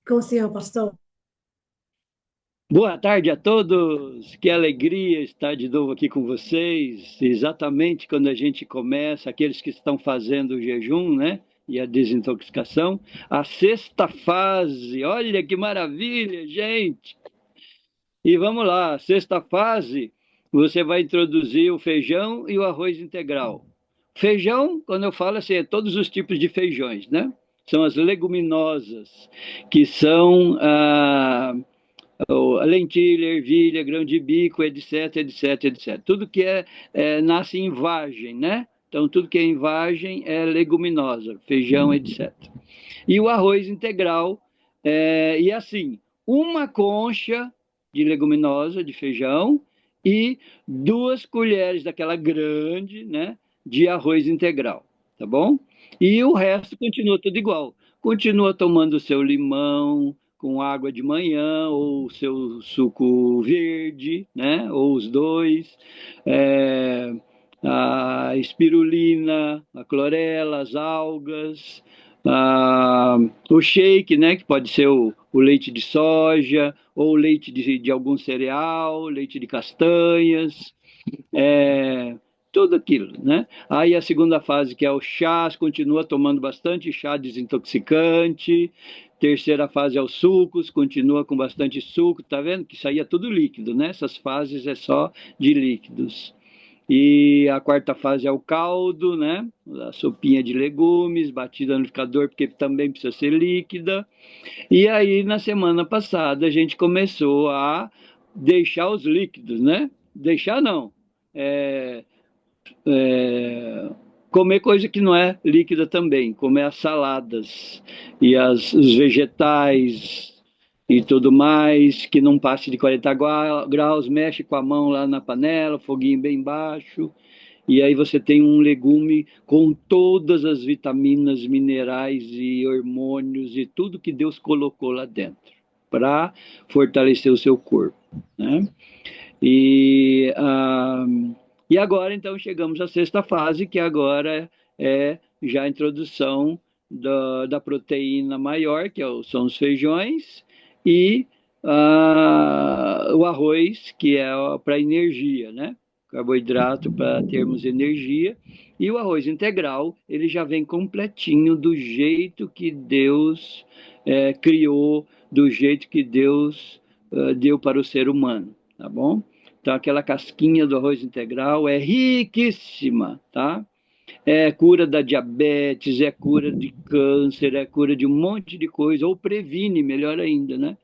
Com o senhor, pastor. Boa tarde a todos. Que alegria estar de novo aqui com vocês. Exatamente quando a gente começa, aqueles que estão fazendo o jejum, né? E a desintoxicação, a sexta fase. Olha que maravilha, gente! E vamos lá, a sexta fase, você vai introduzir o feijão e o arroz integral. Feijão, quando eu falo assim, é todos os tipos de feijões, né? São as leguminosas, que são a lentilha, ervilha, grão de bico, etc, etc, etc. Tudo que nasce em vagem, né? Então, tudo que é em vagem é leguminosa, feijão, etc. E o arroz integral, e assim, uma concha de leguminosa, de feijão, e 2 colheres daquela grande, né, de arroz integral, tá bom? E o resto continua tudo igual. Continua tomando o seu limão com água de manhã, ou o seu suco verde, né, ou os dois. É, a espirulina, a clorela, as algas, ah, o shake, né, que pode ser o leite de soja, ou leite de algum cereal, leite de castanhas, é, tudo aquilo, né? Aí a segunda fase, que é o chá, continua tomando bastante chá desintoxicante. Terceira fase é os sucos, continua com bastante suco, tá vendo? Que isso aí é tudo líquido, né? Essas fases é só de líquidos. E a quarta fase é o caldo, né? A sopinha de legumes, batida no liquidificador, porque também precisa ser líquida. E aí, na semana passada, a gente começou a deixar os líquidos, né? Deixar não. É, é, comer coisa que não é líquida também, comer as saladas e os vegetais e tudo mais, que não passe de 40 graus, mexe com a mão lá na panela, foguinho bem baixo, e aí você tem um legume com todas as vitaminas, minerais e hormônios e tudo que Deus colocou lá dentro para fortalecer o seu corpo, né? E, ah, e agora, então, chegamos à sexta fase, que agora é já a introdução da proteína maior, são os feijões, e o arroz, que é para energia, né? Carboidrato para termos energia. E o arroz integral, ele já vem completinho do jeito que Deus criou, do jeito que Deus deu para o ser humano, tá bom? Então, aquela casquinha do arroz integral é riquíssima, tá? É cura da diabetes, é cura de câncer, é cura de um monte de coisa, ou previne, melhor ainda, né?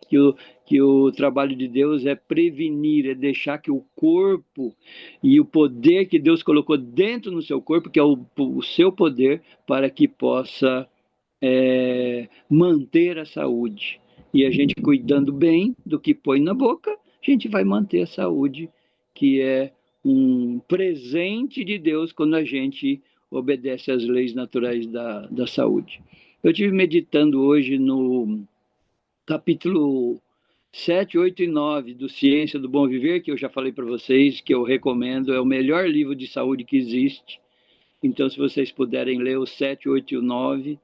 Que o, que o trabalho de Deus é prevenir, é deixar que o corpo e o poder que Deus colocou dentro no seu corpo, que é o seu poder, para que possa manter a saúde. E a gente cuidando bem do que põe na boca, a gente vai manter a saúde, que é um presente de Deus quando a gente obedece às leis naturais da saúde. Eu tive meditando hoje no capítulo 7, 8 e 9 do Ciência do Bom Viver, que eu já falei para vocês, que eu recomendo, é o melhor livro de saúde que existe. Então, se vocês puderem ler o 7, 8 e o 9,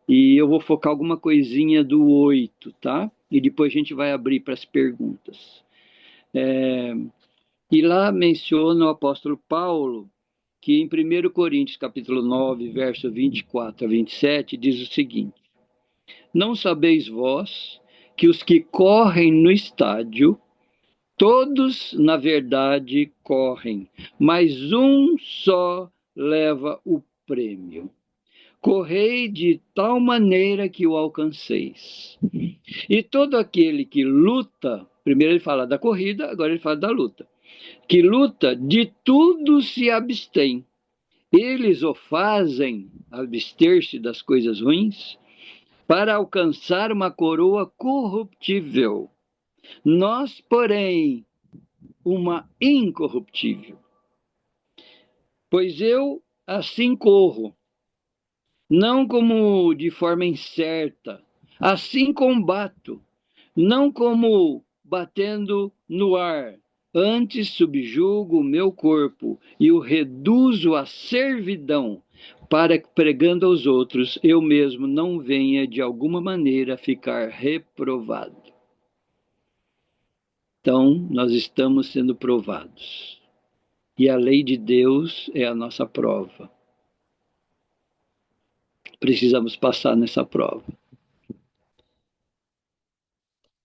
e eu vou focar alguma coisinha do 8, tá? E depois a gente vai abrir para as perguntas. E lá menciona o apóstolo Paulo, que em 1 Coríntios capítulo 9, verso 24 a 27, diz o seguinte: Não sabeis vós que os que correm no estádio, todos na verdade correm, mas um só leva o prêmio. Correi de tal maneira que o alcanceis. E todo aquele que luta, primeiro ele fala da corrida, agora ele fala da luta, que luta, de tudo se abstém. Eles o fazem abster-se das coisas ruins para alcançar uma coroa corruptível. Nós, porém, uma incorruptível. Pois eu assim corro, não como de forma incerta, assim combato, não como batendo no ar, antes subjugo o meu corpo e o reduzo à servidão, para que, pregando aos outros, eu mesmo não venha de alguma maneira ficar reprovado. Então, nós estamos sendo provados. E a lei de Deus é a nossa prova. Precisamos passar nessa prova.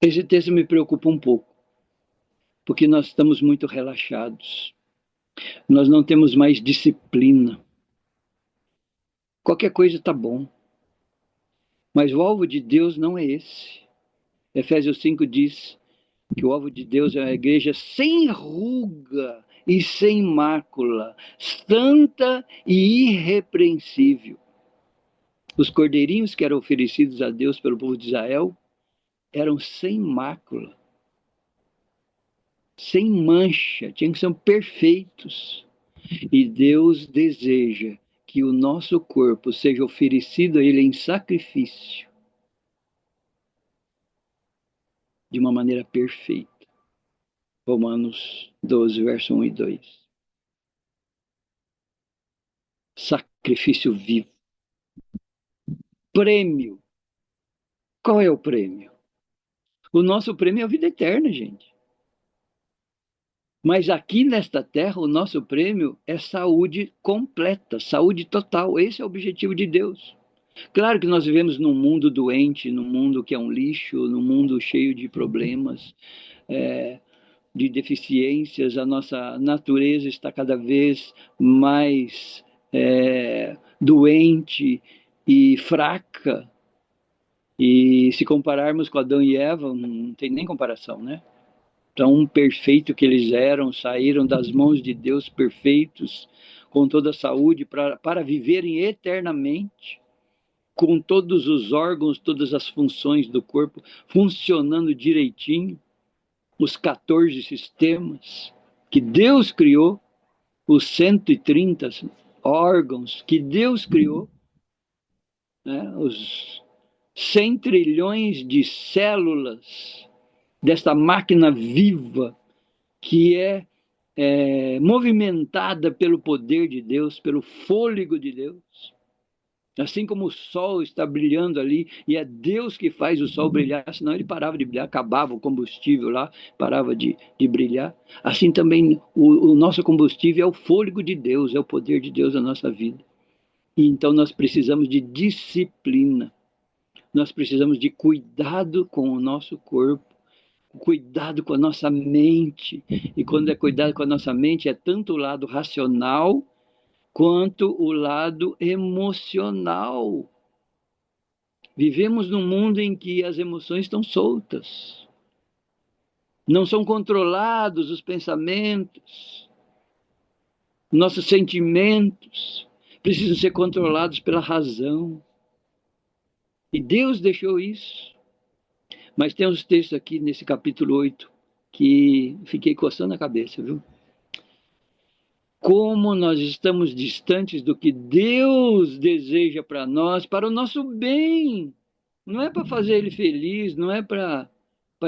Esse texto me preocupa um pouco, porque nós estamos muito relaxados. Nós não temos mais disciplina. Qualquer coisa está bom. Mas o alvo de Deus não é esse. Efésios 5 diz que o alvo de Deus é uma igreja sem ruga e sem mácula, santa e irrepreensível. Os cordeirinhos que eram oferecidos a Deus pelo povo de Israel eram sem mácula, sem mancha, tinham que ser perfeitos. E Deus deseja que o nosso corpo seja oferecido a Ele em sacrifício, de uma maneira perfeita. Romanos 12, verso 1 e 2. Sacrifício vivo. Prêmio. Qual é o prêmio? O nosso prêmio é a vida eterna, gente. Mas aqui nesta terra, o nosso prêmio é saúde completa, saúde total. Esse é o objetivo de Deus. Claro que nós vivemos num mundo doente, num mundo que é um lixo, num mundo cheio de problemas, de deficiências. A nossa natureza está cada vez mais doente e fraca. E se compararmos com Adão e Eva, não tem nem comparação, né? Tão perfeito que eles eram, saíram das mãos de Deus perfeitos, com toda a saúde, para viverem eternamente, com todos os órgãos, todas as funções do corpo funcionando direitinho, os 14 sistemas que Deus criou, os 130 órgãos que Deus criou, né? Os 100 trilhões de células desta máquina viva que movimentada pelo poder de Deus, pelo fôlego de Deus. Assim como o sol está brilhando ali, e é Deus que faz o sol brilhar, senão ele parava de brilhar, acabava o combustível lá, parava de brilhar. Assim também o nosso combustível é o fôlego de Deus, é o poder de Deus na nossa vida. E então nós precisamos de disciplina, nós precisamos de cuidado com o nosso corpo, cuidado com a nossa mente. E quando é cuidado com a nossa mente, é tanto o lado racional quanto o lado emocional. Vivemos num mundo em que as emoções estão soltas. Não são controlados os pensamentos. Nossos sentimentos precisam ser controlados pela razão. E Deus deixou isso. Mas tem uns textos aqui nesse capítulo 8 que fiquei coçando a cabeça, viu? Como nós estamos distantes do que Deus deseja para nós, para o nosso bem. Não é para fazer ele feliz, não é para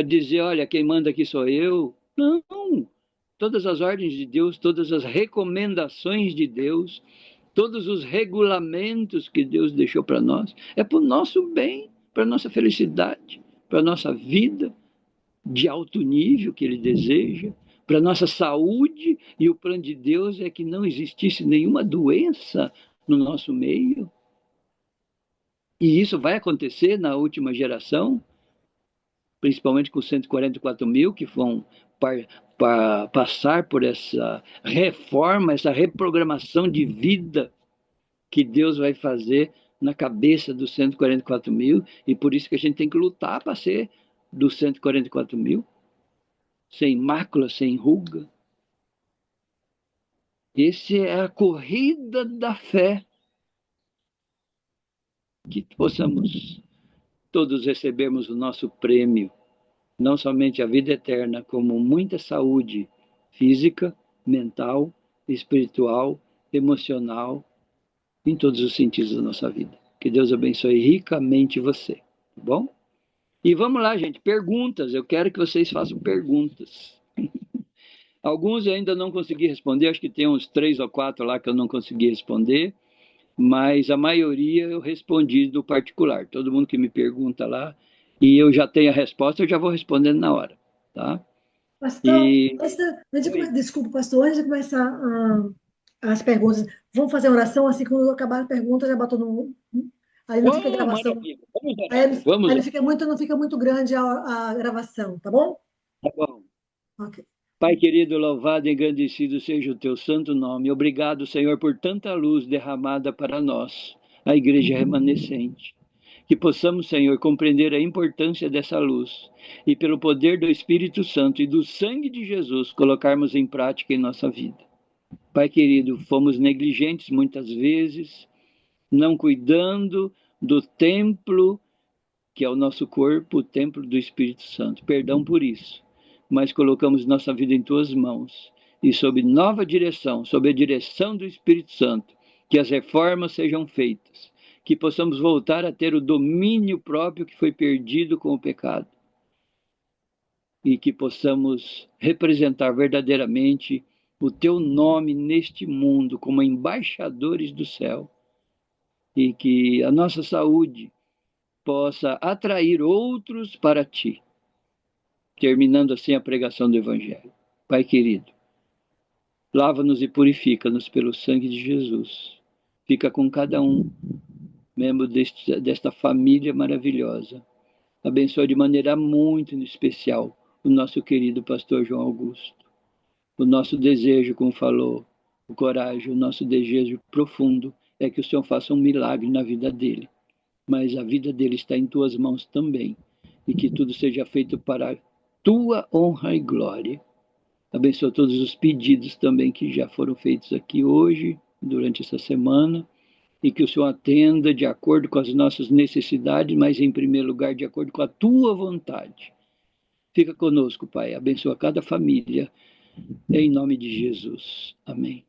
dizer, olha, quem manda aqui sou eu. Não. Todas as ordens de Deus, todas as recomendações de Deus, todos os regulamentos que Deus deixou para nós, é para o nosso bem, para a nossa felicidade, para a nossa vida de alto nível que Ele deseja, para a nossa saúde, e o plano de Deus é que não existisse nenhuma doença no nosso meio. E isso vai acontecer na última geração, principalmente com 144 mil que vão passar por essa reforma, essa reprogramação de vida que Deus vai fazer na cabeça dos 144 mil, e por isso que a gente tem que lutar para ser dos 144 mil, sem mácula, sem ruga. Essa é a corrida da fé. Que possamos todos recebermos o nosso prêmio, não somente a vida eterna, como muita saúde física, mental, espiritual, emocional, em todos os sentidos da nossa vida. Que Deus abençoe ricamente você, tá bom? E vamos lá, gente, perguntas. Eu quero que vocês façam perguntas. Alguns eu ainda não consegui responder, acho que tem uns 3 ou 4 lá que eu não consegui responder. mas a maioria eu respondi do particular. Todo mundo que me pergunta lá, e eu já tenho a resposta, eu já vou respondendo na hora, tá? Pastor, E oi. desculpa, pastor, antes de começar as perguntas, vamos fazer a oração, assim, quando acabar a pergunta, já botou no... Aí não fica a Oh, gravação. maravilha! Vamos Aí, orar, vamos não orar. fica não fica muito grande a gravação, tá bom? Tá bom. Ok. Pai querido, louvado e engrandecido seja o teu santo nome. Obrigado, Senhor, por tanta luz derramada para nós, a igreja remanescente. Que possamos, Senhor, compreender a importância dessa luz e, pelo poder do Espírito Santo e do sangue de Jesus, colocarmos em prática em nossa vida. Pai querido, fomos negligentes muitas vezes, não cuidando do templo que é o nosso corpo, o templo do Espírito Santo. Perdão por isso, mas colocamos nossa vida em tuas mãos e sob nova direção, sob a direção do Espírito Santo, que as reformas sejam feitas, que possamos voltar a ter o domínio próprio que foi perdido com o pecado e que possamos representar verdadeiramente o teu nome neste mundo como embaixadores do céu e que a nossa saúde possa atrair outros para ti, terminando assim a pregação do Evangelho. Pai querido, lava-nos e purifica-nos pelo sangue de Jesus. Fica com cada um, membro desta família maravilhosa. Abençoa de maneira muito especial o nosso querido pastor João Augusto. O nosso desejo, como falou o Coragem, o nosso desejo profundo é que o Senhor faça um milagre na vida dele. Mas a vida dele está em tuas mãos também. E que tudo seja feito para a tua honra e glória. Abençoa todos os pedidos também que já foram feitos aqui hoje, durante essa semana, e que o Senhor atenda de acordo com as nossas necessidades, mas em primeiro lugar, de acordo com a tua vontade. Fica conosco, Pai. Abençoa cada família, em nome de Jesus. Amém.